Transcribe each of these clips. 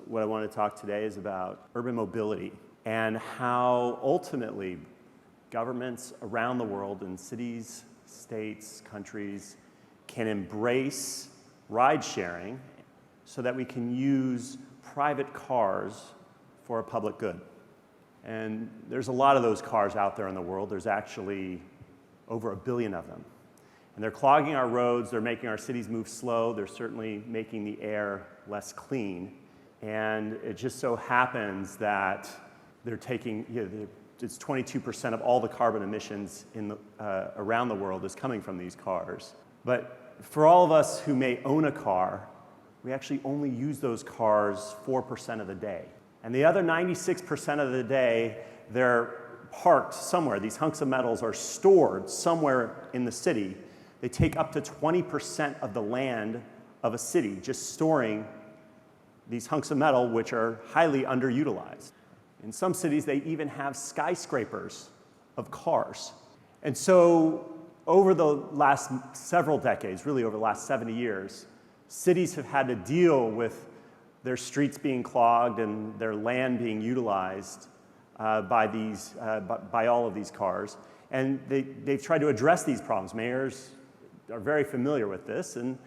what I want to talk today is about urban mobility and how ultimately governments around the world in cities, states, countries can embrace ride sharing so that we can use private cars for a public good. And there's a lot of those cars out there in the world. There's actually over 1 billion of them. And they're clogging our roads, they're making our cities move slow, they're certainly making the air less clean. And it just so happens that they're taking, it's 22% of all the carbon emissions around the world is coming from these cars. But for all of us who may own a car, we actually only use those cars 4% of the day. And the other 96% of the day, they're parked somewhere. These hunks of metals are stored somewhere in the city. They take up to 20% of the land of a city, just storing these hunks of metal, which are highly underutilized. In some cities, they even have skyscrapers of cars. And so over the last several decades, really over the last 70 years, cities have had to deal with their streets being clogged and their land being utilized by all of these cars. And they've tried to address these problems. Mayors are very familiar with this, and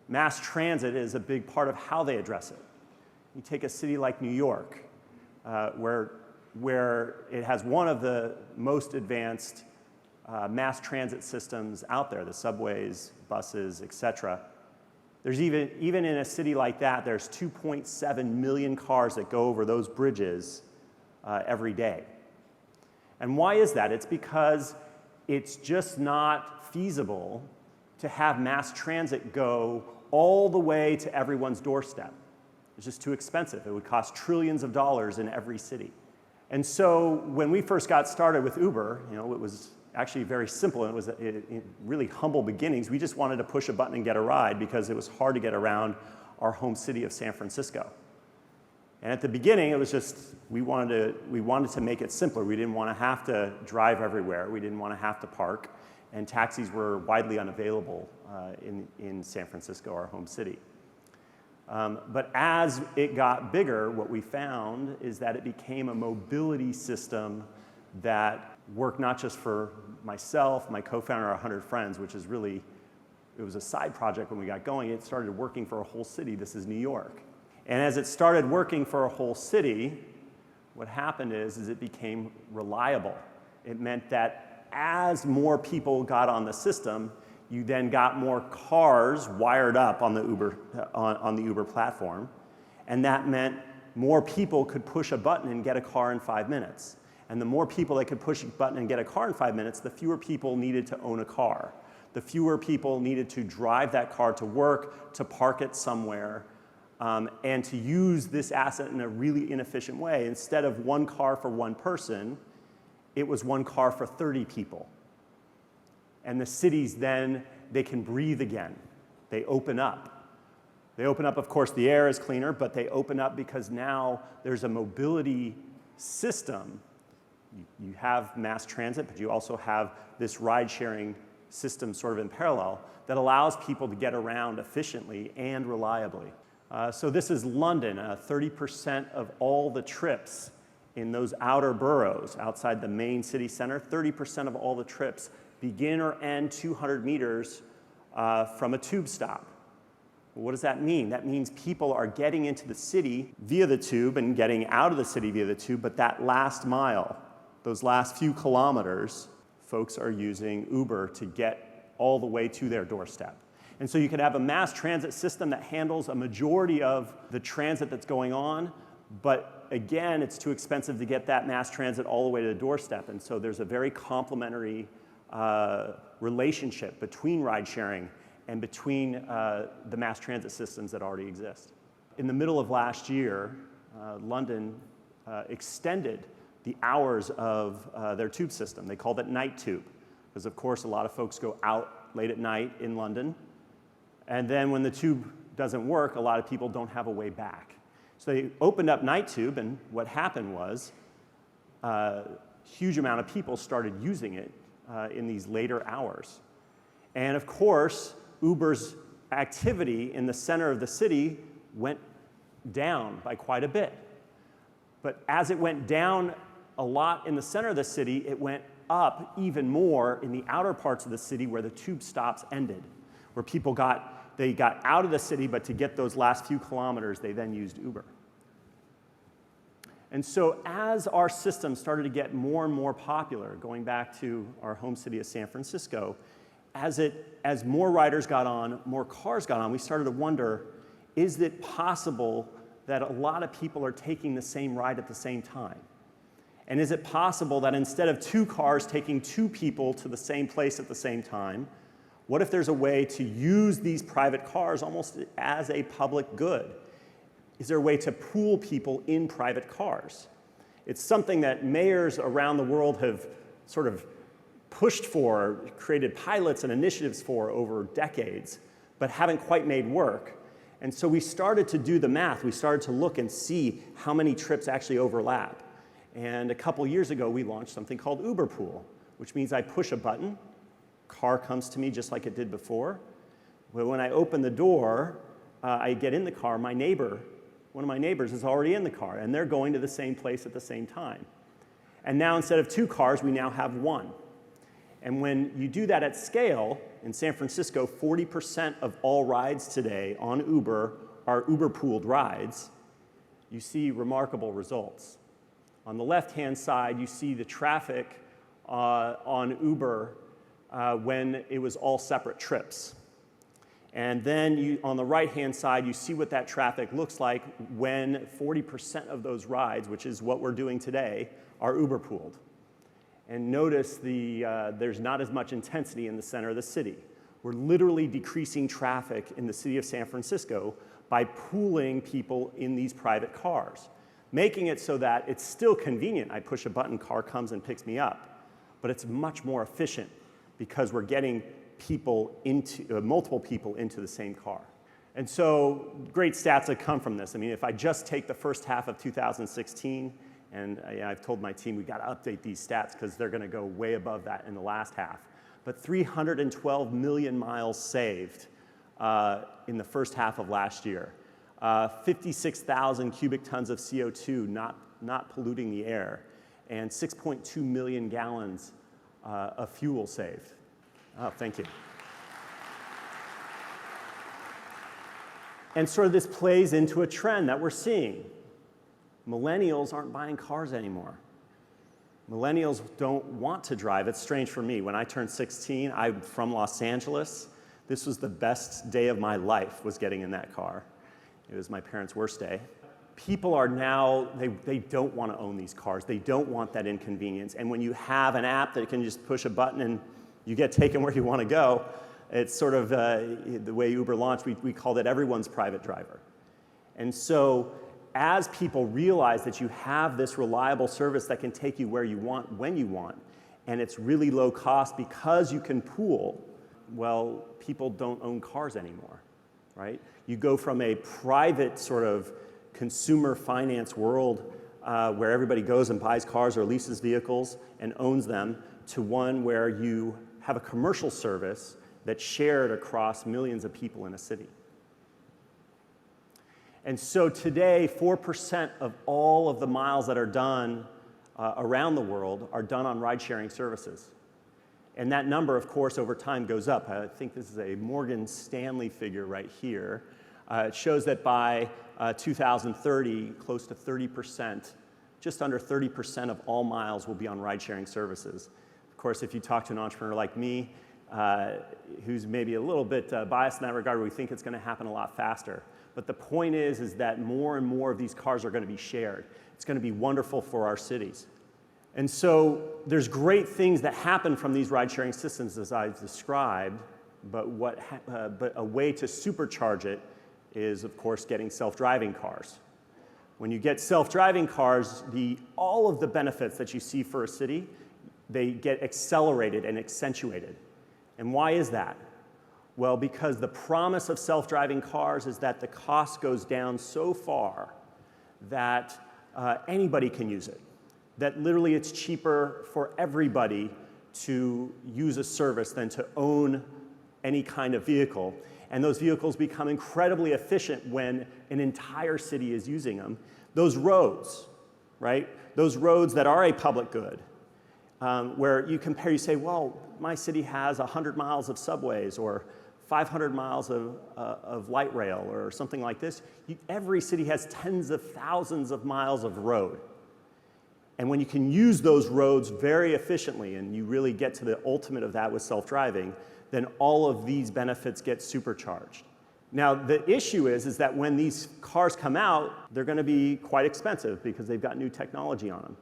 mass transit is a big part of how they address it. You take a city like New York, where it has one of the most advanced mass transit systems out there, the subways, buses, etc. There's even in a city like that, there's 2.7 million cars that go over those bridges every day. And why is that? It's because it's just not feasible to have mass transit go all the way to everyone's doorstep. It's just too expensive. It would cost trillions of dollars in every city. And so when we first got started with Uber, it was actually very simple, and it was really humble beginnings. We just wanted to push a button and get a ride because it was hard to get around our home city of San Francisco. And at the beginning, it was just, we wanted to make it simpler. We didn't want to have to drive everywhere. We didn't want to have to park. And taxis were widely unavailable in San Francisco, our home city. But as it got bigger, what we found is that it became a mobility system that worked not just for myself, my co-founder, our 100 friends, which is really, it was a side project when we got going. It started working for a whole city. This is New York. And as it started working for a whole city, what happened is it became reliable. It meant that as more people got on the system, you then got more cars wired up on the Uber platform, and that meant more people could push a button and get a car in 5 minutes. And the more people that could push a button and get a car in 5 minutes, the fewer people needed to own a car. The fewer people needed to drive that car to work, to park it somewhere, and to use this asset in a really inefficient way. Instead of one car for one person, it was one car for 30 people. And the cities then, they can breathe again. They open up. They open up, of course, the air is cleaner, but they open up because now there's a mobility system. You have mass transit, but you also have this ride-sharing system sort of in parallel that allows people to get around efficiently and reliably. So this is London. 30% of all the trips in those outer boroughs outside the main city center, 30% of all the trips begin or end 200 meters from a tube stop. What does that mean? That means people are getting into the city via the tube and getting out of the city via the tube, but that last mile, those last few kilometers, folks are using Uber to get all the way to their doorstep. And so you could have a mass transit system that handles a majority of the transit that's going on, but again, it's too expensive to get that mass transit all the way to the doorstep. And so there's a very complementary relationship between ride sharing and between the mass transit systems that already exist. In the middle of last year, London extended the hours of their tube system. They called it night tube, because of course a lot of folks go out late at night in London, and then when the tube doesn't work, a lot of people don't have a way back. So they opened up night tube, and what happened was a huge amount of people started using it in these later hours. And of course, Uber's activity in the center of the city went down by quite a bit. But as it went down a lot in the center of the city, it went up even more in the outer parts of the city where the tube stops ended, where people got out of the city, but to get those last few kilometers, they then used Uber. And so as our system started to get more and more popular, going back to our home city of San Francisco, as more riders got on, more cars got on, we started to wonder, is it possible that a lot of people are taking the same ride at the same time? And is it possible that instead of 2 cars taking 2 people to the same place at the same time, what if there's a way to use these private cars almost as a public good? Is there a way to pool people in private cars? It's something that mayors around the world have sort of pushed for, created pilots and initiatives for over decades, but haven't quite made work. And so we started to do the math. We started to look and see how many trips actually overlap. And a couple years ago, we launched something called Uber Pool, which means I push a button, car comes to me just like it did before. But when I open the door, I get in the car, one of my neighbors is already in the car, and they're going to the same place at the same time. And now instead of 2 cars, we now have 1. And when you do that at scale, in San Francisco, 40% of all rides today on Uber are Uber-pooled rides. You see remarkable results. On the left-hand side, you see the traffic on Uber when it was all separate trips. And then on the right-hand side, you see what that traffic looks like when 40% of those rides, which is what we're doing today, are Uber-pooled. And notice there's not as much intensity in the center of the city. We're literally decreasing traffic in the city of San Francisco by pooling people in these private cars, making it so that it's still convenient. I push a button, car comes and picks me up, but it's much more efficient because we're getting multiple people into the same car. And so great stats that come from this. I mean, if I just take the first half of 2016, and I've told my team we've got to update these stats because they're going to go way above that in the last half. But 312 million miles saved in the first half of last year. 56,000 cubic tons of CO2 not polluting the air, and 6.2 million gallons of fuel saved. Oh, thank you. And sort of this plays into a trend that we're seeing. Millennials aren't buying cars anymore. Millennials don't want to drive. It's strange for me. When I turned 16, I'm from Los Angeles. This was the best day of my life, was getting in that car. It was my parents' worst day. People are now, they don't want to own these cars. They don't want that inconvenience. And when you have an app that can just push a button and you get taken where you want to go, it's sort of the way Uber launched, we called it everyone's private driver. And so as people realize that you have this reliable service that can take you where you want, when you want, and it's really low cost because you can pool, well, people don't own cars anymore, right? You go from a private sort of consumer finance world where everybody goes and buys cars or leases vehicles and owns them to one where you have a commercial service that's shared across millions of people in a city. And so today, 4% of all of the miles that are done around the world are done on ride-sharing services. And that number, of course, over time goes up. I think this is a Morgan Stanley figure right here. It shows that by 2030, close to 30%, just under 30% of all miles will be on ride-sharing services. Of course, if you talk to an entrepreneur like me, who's maybe a little bit biased in that regard, we think it's going to happen a lot faster. But the point is that more and more of these cars are going to be shared. It's going to be wonderful for our cities. And so there's great things that happen from these ride-sharing systems, as I've described, but a way to supercharge it is, of course, getting self-driving cars. When you get self-driving cars, all of the benefits that you see for a city, they get accelerated and accentuated. And why is that? Well, because the promise of self-driving cars is that the cost goes down so far that anybody can use it. That literally it's cheaper for everybody to use a service than to own any kind of vehicle. and those vehicles become incredibly efficient when an entire city is using them. Those roads, right? Those roads that are a public good, where you compare, you say, well, my city has 100 miles of subways or 500 miles of light rail or something like this. Every city has tens of thousands of miles of road. And when you can use those roads very efficiently, and you really get to the ultimate of that with self-driving, then all of these benefits get supercharged. Now, the issue is that when these cars come out, they're going to be quite expensive because they've got new technology on them.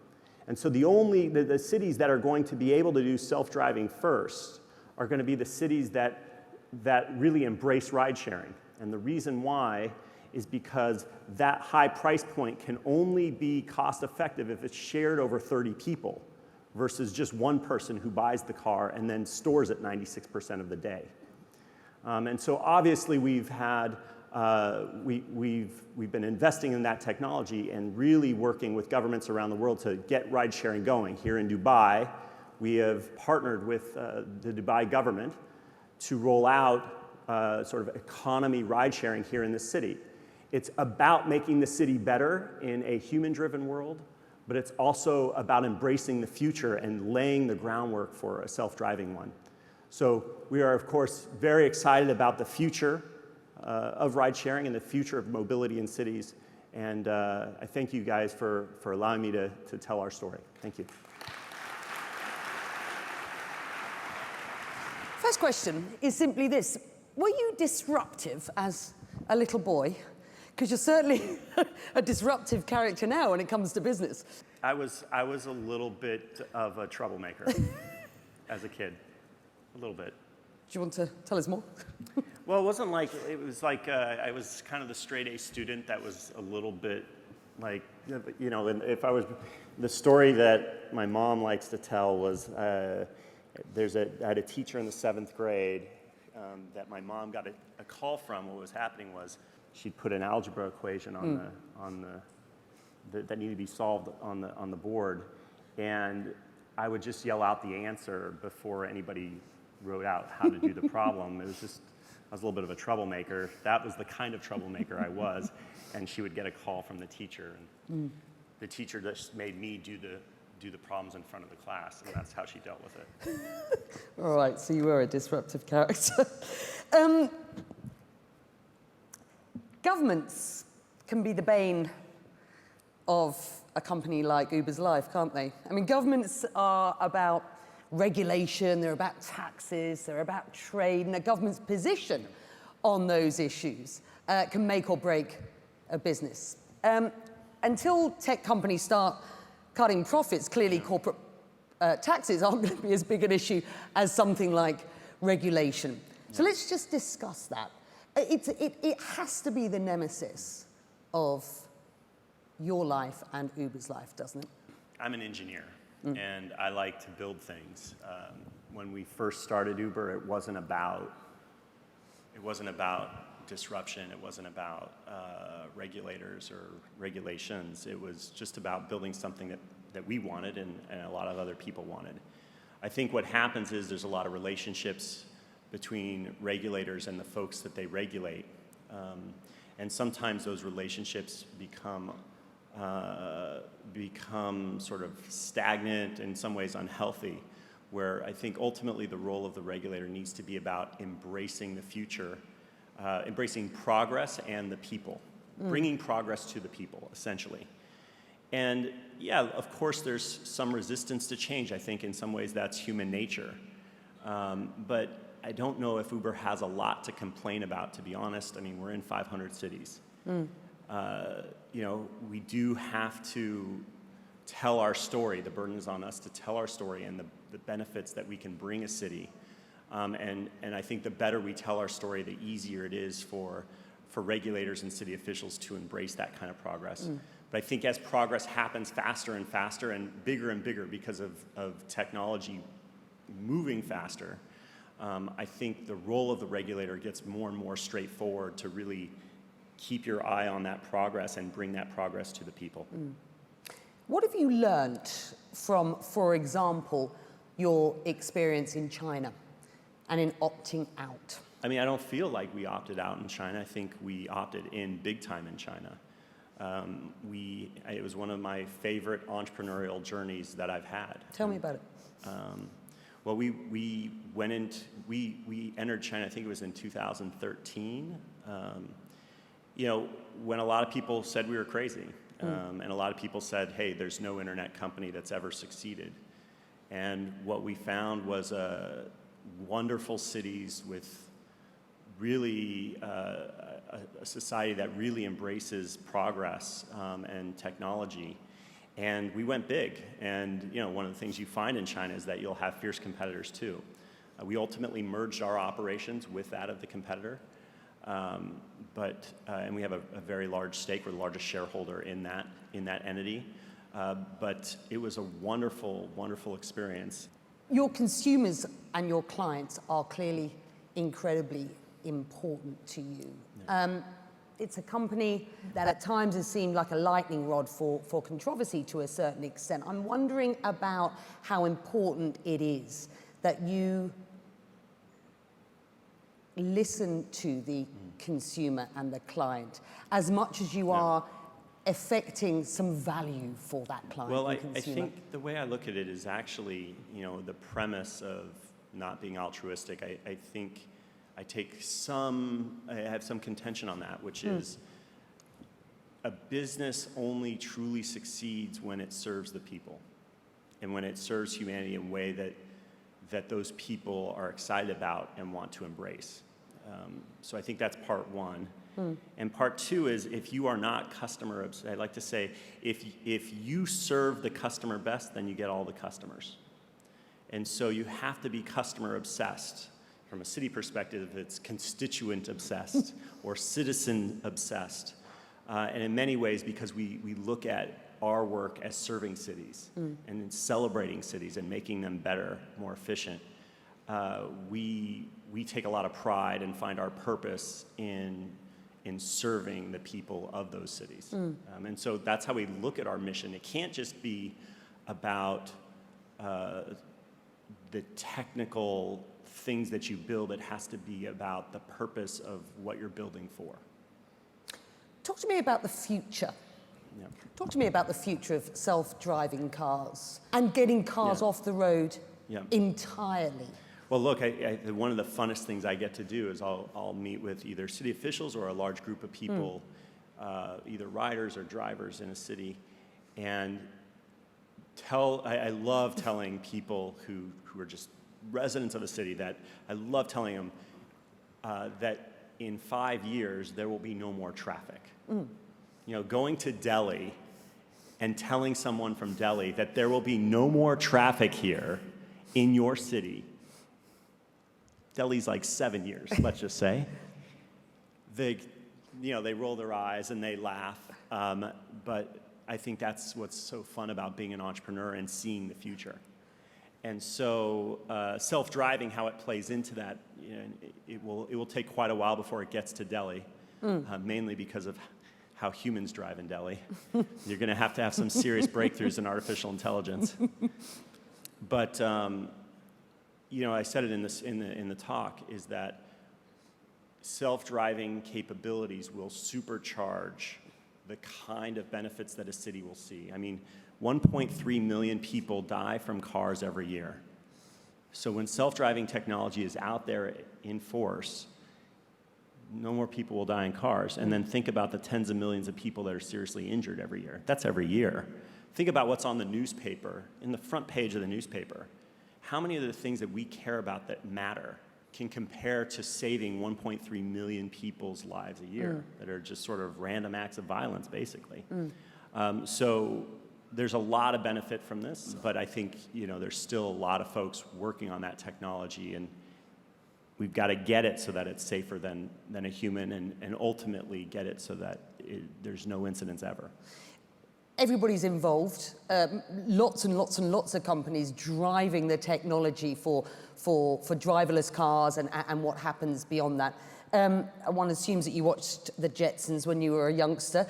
And so the cities that are going to be able to do self-driving first are going to be the cities that really embrace ride sharing. And the reason why is because that high price point can only be cost effective if it's shared over 30 people versus just one person who buys the car and then stores it 96% of the day. And so obviously we've been investing in that technology and really working with governments around the world to get ride sharing going. Here in Dubai, we have partnered with the Dubai government to roll out sort of economy ride sharing here in the city. It's about making the city better in a human-driven world, but it's also about embracing the future and laying the groundwork for a self-driving one. So we are, of course, very excited about the future of ride sharing and the future of mobility in cities. And I thank you guys for allowing me to tell our story. Thank you. First question is simply this. Were you disruptive as a little boy? Because you're certainly a disruptive character now when it comes to business. I was a little bit of a troublemaker as a kid, a little bit. Do you want to tell us more? Well, it was like I was kind of the straight A student that was a little bit like, you know, and if I was, the story that my mom likes to tell was, I had a teacher in the 7th grade that my mom got a call from. What was happening was she'd put an algebra equation that needed to be solved on the board, and I would just yell out the answer before anybody wrote out how to do the problem. It was just, I was a little bit of a troublemaker. That was the kind of troublemaker I was, and she would get a call from the teacher, and the teacher just made me do the problems in front of the class, and that's how she dealt with it. All right, so you were a disruptive character. Governments can be the bane of a company like Uber's life, can't they? I mean, governments are about regulation, they're about taxes, they're about trade, and a government's position on those issues can make or break a business. Until tech companies start cutting profits, clearly corporate taxes aren't going to be as big an issue as something like regulation. So let's just discuss that. It has to be the nemesis of your life and Uber's life, doesn't it? I'm an engineer, and I like to build things. When we first started Uber, it wasn't about disruption. It wasn't about regulators or regulations. It was just about building something that we wanted and a lot of other people wanted. I think what happens is there's a lot of relationships between regulators and the folks that they regulate. And sometimes those relationships become sort of stagnant, in some ways unhealthy, where I think ultimately the role of the regulator needs to be about embracing the future, embracing progress and the people, bringing progress to the people, essentially. And yeah, of course there's some resistance to change. I think in some ways that's human nature. But I don't know if Uber has a lot to complain about, to be honest. I mean, we're in 500 cities. You know, we do have to tell our story. The burden is on us to tell our story and the benefits that we can bring a city. And I think the better we tell our story, the easier it is for regulators and city officials to embrace that kind of progress. But I think as progress happens faster and faster and bigger because of technology moving faster, I think the role of the regulator gets more and more straightforward to really keep your eye on that progress and bring that progress to the people. What have you learned from, for example, your experience in China and in opting out? I mean, I don't feel like we opted out in China. I think we opted in big time in China. It was one of my favorite entrepreneurial journeys that I've had. Tell me about it. Well, we entered China, I think it was in 2013. You know, when a lot of people said we were crazy, and a lot of people said, hey, there's no internet company that's ever succeeded. And what we found was wonderful cities with really a society that really embraces progress and technology. And we went big. And you know, one of the things you find in China is that you'll have fierce competitors too. We ultimately merged our operations with that of the competitor. And we have a very large stake. We're the largest shareholder in that entity. But it was a wonderful, wonderful experience. Your consumers and your clients are clearly incredibly important to you. Yeah. It's a company that at times has seemed like a lightning rod for controversy to a certain extent. I'm wondering about how important it is that you listen to the consumer and the client as much as you are affecting some value for that client. Well, and I consumer. think the way I look at it is actually, you know, the premise of not being altruistic. I think I have some contention on that, which is a business only truly succeeds when it serves the people and when it serves humanity in a way that those people are excited about and want to embrace. So I think that's part one. And part two is if you are not customer obsessed, I like to say, if you serve the customer best, then you get all the customers. And so you have to be customer obsessed. From a city perspective, it's constituent obsessed or citizen obsessed. And in many ways, because we look at our work as serving cities and celebrating cities and making them better, more efficient, we take a lot of pride and find our purpose in serving the people of those cities. And so that's how we look at our mission. It can't just be about the technical things that you build. It has to be about the purpose of what you're building for. Talk to me about the future. Yeah. Talk to me about the future of self-driving cars and getting cars off the road entirely. Well, look, one of the funnest things I get to do is I'll meet with either city officials or a large group of people, either riders or drivers in a city, and I love telling people who are just residents of a city that I love telling them that in 5 years there will be no more traffic. You know, going to Delhi and telling someone from Delhi that there will be no more traffic here in your city. Delhi's like 7 years, let's just say. They roll their eyes and they laugh, but I think that's what's so fun about being an entrepreneur and seeing the future. And so self-driving, how it plays into that, you know, it will take quite a while before it gets to Delhi, mainly because of how humans drive in Delhi. You're going to have some serious breakthroughs in artificial intelligence. But you know, I said it in the talk, is that self-driving capabilities will supercharge the kind of benefits that a city will see. I mean, 1.3 million people die from cars every year. So when self-driving technology is out there in force, no more people will die in cars. And then think about the tens of millions of people that are seriously injured every year. That's every year. Think about what's on the newspaper, in the front page of the newspaper. How many of the things that we care about that matter can compare to saving 1.3 million people's lives a year that are just sort of random acts of violence, basically? So there's a lot of benefit from this, but I think, you know, there's still a lot of folks working on that technology, and we've got to get it so that it's safer than a human, and ultimately get it so that there's no incidents ever. Everybody's involved. Lots and lots and lots of companies driving the technology for driverless cars and what happens beyond that. One assumes that you watched the Jetsons when you were a youngster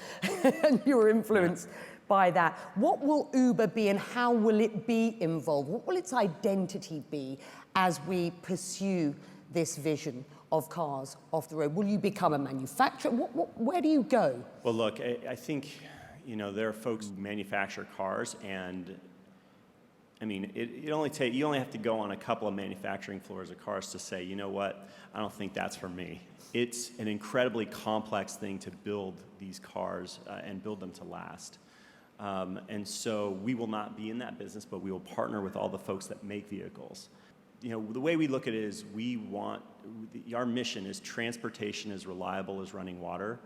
and you were influenced by that. What will Uber be and how will it be involved? What will its identity be as we pursue this vision of cars off the road? Will you become a manufacturer? Where do you go? Well, look, I think, there are folks who manufacture cars, and I mean, you only have to go on a couple of manufacturing floors of cars to say, you know what, I don't think that's for me. It's an incredibly complex thing to build these cars and build them to last. And so we will not be in that business, but we will partner with all the folks that make vehicles. The way we look at it is our mission is transportation as reliable as running water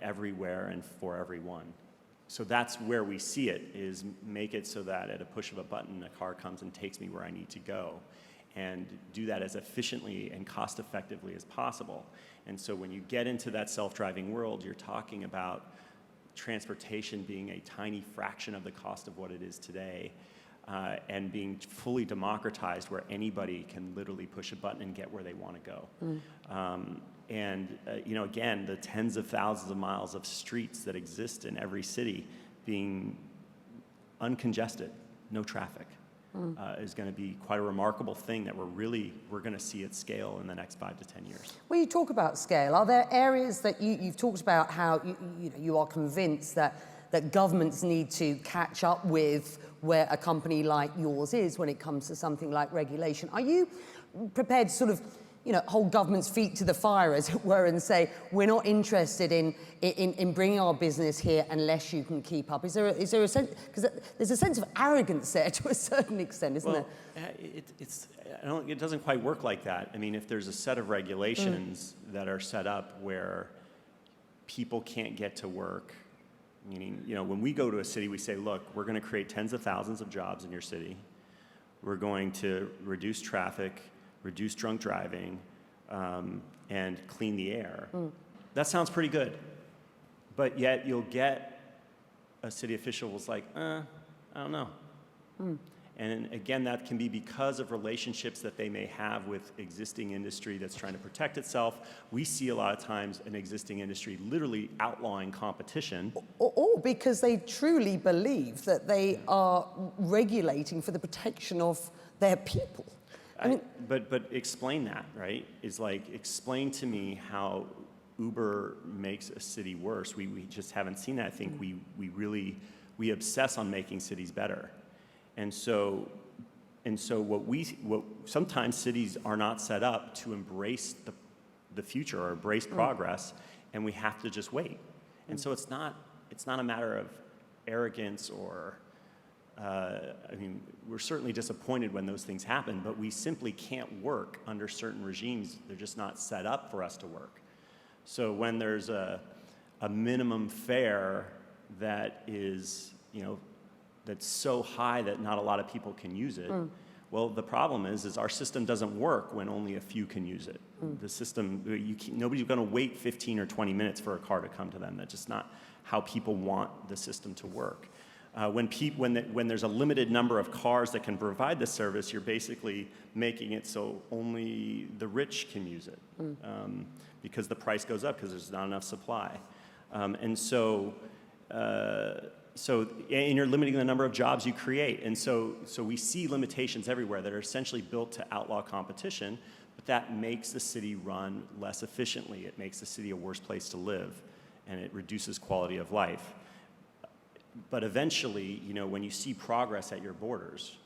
everywhere and for everyone. So that's where we see it, is make it so that at a push of a button, a car comes and takes me where I need to go, and do that as efficiently and cost effectively as possible. And so when you get into that self-driving world, you're talking about transportation being a tiny fraction of the cost of what it is today, and being fully democratized where anybody can literally push a button and get where they want to go. Again, the tens of thousands of miles of streets that exist in every city being uncongested, no traffic, is going to be quite a remarkable thing that we're going to see at scale in the next 5 to 10 years. When you talk about scale, are there areas that you've talked about how you are convinced that governments need to catch up with where a company like yours is when it comes to something like regulation? Are you prepared to sort of hold government's feet to the fire, as it were, and say, we're not interested in bringing our business here unless you can keep up? Is there a sense, because there's a sense of arrogance there to a certain extent, isn't there? It doesn't quite work like that. I mean, if there's a set of regulations that are set up where people can't get to work, meaning, when we go to a city, we say, look, we're going to create tens of thousands of jobs in your city. We're going to reduce traffic, reduce drunk driving, and clean the air. That sounds pretty good. But yet you'll get a city official who's like, I don't know. And again, that can be because of relationships that they may have with existing industry that's trying to protect itself. We see a lot of times an existing industry literally outlawing competition. Or because they truly believe that they are regulating for the protection of their people. But explain that, right? Is like, explain to me how Uber makes a city worse. We just haven't seen that. I think we obsess on making cities better. And so what sometimes cities are not set up to embrace the future or embrace progress, and we have to just wait. And so it's not a matter of arrogance or we're certainly disappointed when those things happen, but we simply can't work under certain regimes. They're just not set up for us to work. So when there's a minimum fare that is, that's so high that not a lot of people can use it, well, the problem is our system doesn't work when only a few can use it. The system, nobody's going to wait 15 or 20 minutes for a car to come to them. That's just not how people want the system to work. When there's a limited number of cars that can provide this service, you're basically making it so only the rich can use it, because the price goes up because there's not enough supply. And you're limiting the number of jobs you create. And so we see limitations everywhere that are essentially built to outlaw competition, but that makes the city run less efficiently. It makes the city a worse place to live, and it reduces quality of life. But eventually, when you see progress at your borders,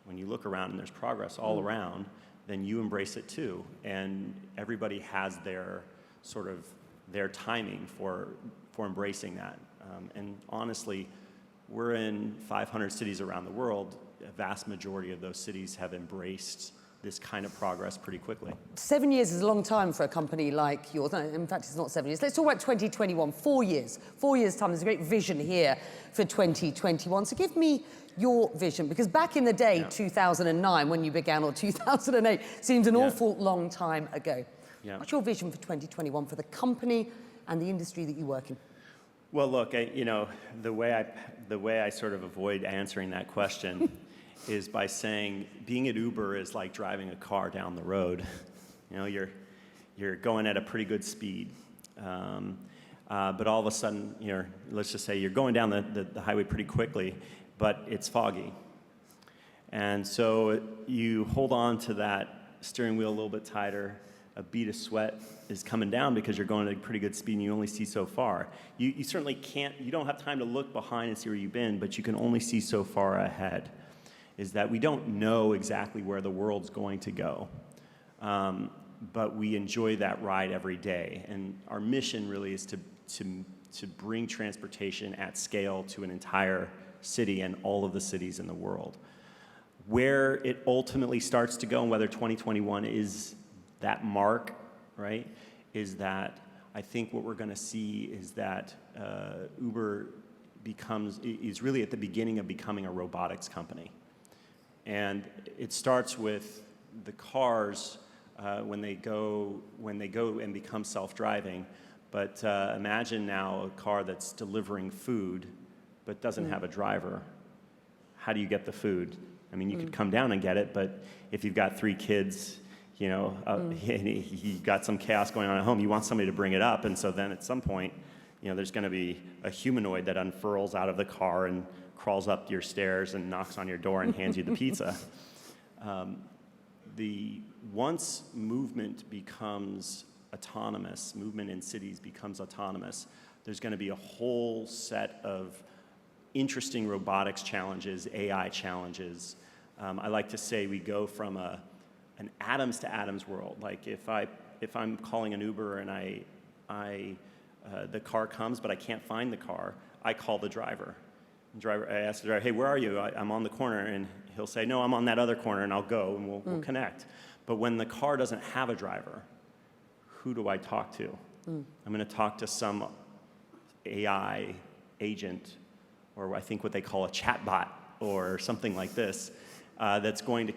when you look around and there's progress all around, then you embrace it too. And everybody has their timing for embracing that. And honestly, we're in 500 cities around the world. A vast majority of those cities have embraced this kind of progress pretty quickly. 7 years is a long time for a company like yours. No, in fact, it's not 7 years. Let's talk about 2021, 4 years. 4 years' time, there's a great vision here for 2021. So give me your vision, because back in the day, 2009, when you began, or 2008, seems an awful long time ago. What's your vision for 2021 for the company and the industry that you work in? Well, look, the way I sort of avoid answering that question is by saying being at Uber is like driving a car down the road. You're going at a pretty good speed, but all of a sudden, let's just say you're going down the highway pretty quickly, but it's foggy, and so you hold on to that steering wheel a little bit tighter. a bead of sweat is coming down because you're going at a pretty good speed and you only see so far. You certainly can't, you don't have time to look behind and see where you've been, but you can only see so far ahead. Is that we don't know exactly where the world's going to go, but we enjoy that ride every day. And our mission really is to bring transportation at scale to an entire city and all of the cities in the world. Where it ultimately starts to go and whether 2021 is that mark, right, is that I think what we're going to see is that Uber is really at the beginning of becoming a robotics company. And it starts with the cars when they go and become self-driving. But imagine now a car that's delivering food but doesn't have a driver. How do you get the food? I mean, you could come down and get it, but if you've got 3 kids, you know, you got some chaos going on at home, you want somebody to bring it up, and so then at some point, you know, there's going to be a humanoid that unfurls out of the car and crawls up your stairs and knocks on your door and hands you the pizza. Once movement becomes autonomous, movement in cities becomes autonomous, there's going to be a whole set of interesting robotics challenges, AI challenges. I like to say we go from an atoms to atoms world. Like if I'm calling an Uber and the car comes but I can't find the car, I call the driver. I ask the driver, hey, where are you? I'm on the corner, and he'll say, no, I'm on that other corner, and I'll go, and we'll connect. But when the car doesn't have a driver, who do I talk to? I'm going to talk to some AI agent, or I think what they call a chatbot, or something like this, that's going to,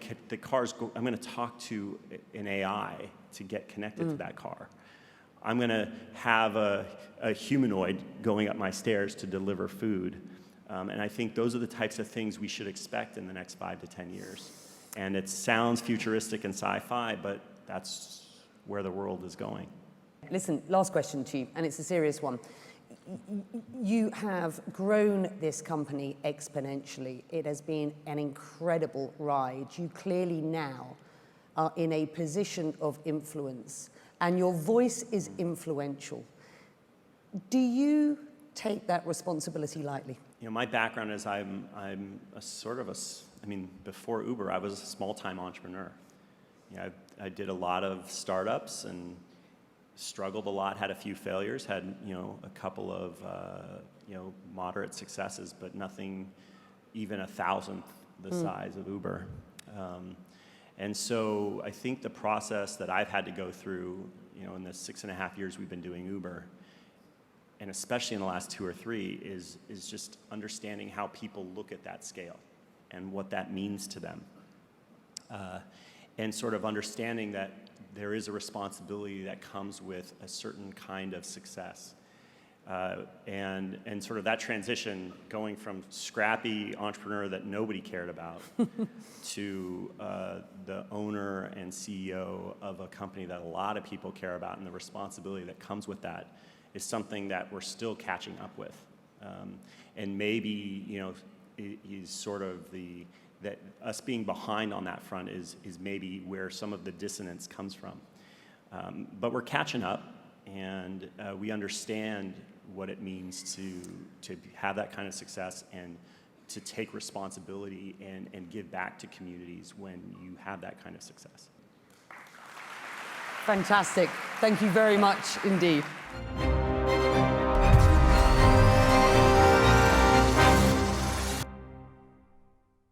I'm going to talk to an AI to get connected to that car. I'm going to have a humanoid going up my stairs to deliver food. And I think those are the types of things we should expect in the next 5 to 10 years. And it sounds futuristic and sci-fi, but that's where the world is going. Listen, last question to you, and it's a serious one. You have grown this company exponentially. It has been an incredible ride. You clearly now are in a position of influence, and your voice is influential. Do you take that responsibility lightly? You know, my background is I'm I mean, before Uber, I was a small-time entrepreneur. You know, I did a lot of startups and struggled a lot, had a few failures, had, you know, a couple of, you know, moderate successes, but nothing even 1,000th the size of Uber. And so I think the process that I've had to go through, you know, in the 6.5 years we've been doing Uber, and especially in the last 2 or 3, is just understanding how people look at that scale and what that means to them. And sort of understanding that there is a responsibility that comes with a certain kind of success. And sort of that transition going from scrappy entrepreneur that nobody cared about to the owner and CEO of a company that a lot of people care about, and the responsibility that comes with that is something that we're still catching up with. And maybe, you know, is sort of that us being behind on that front is maybe where some of the dissonance comes from. But we're catching up, and we understand what it means to have that kind of success and to take responsibility and give back to communities when you have that kind of success. Fantastic. Thank you very much indeed.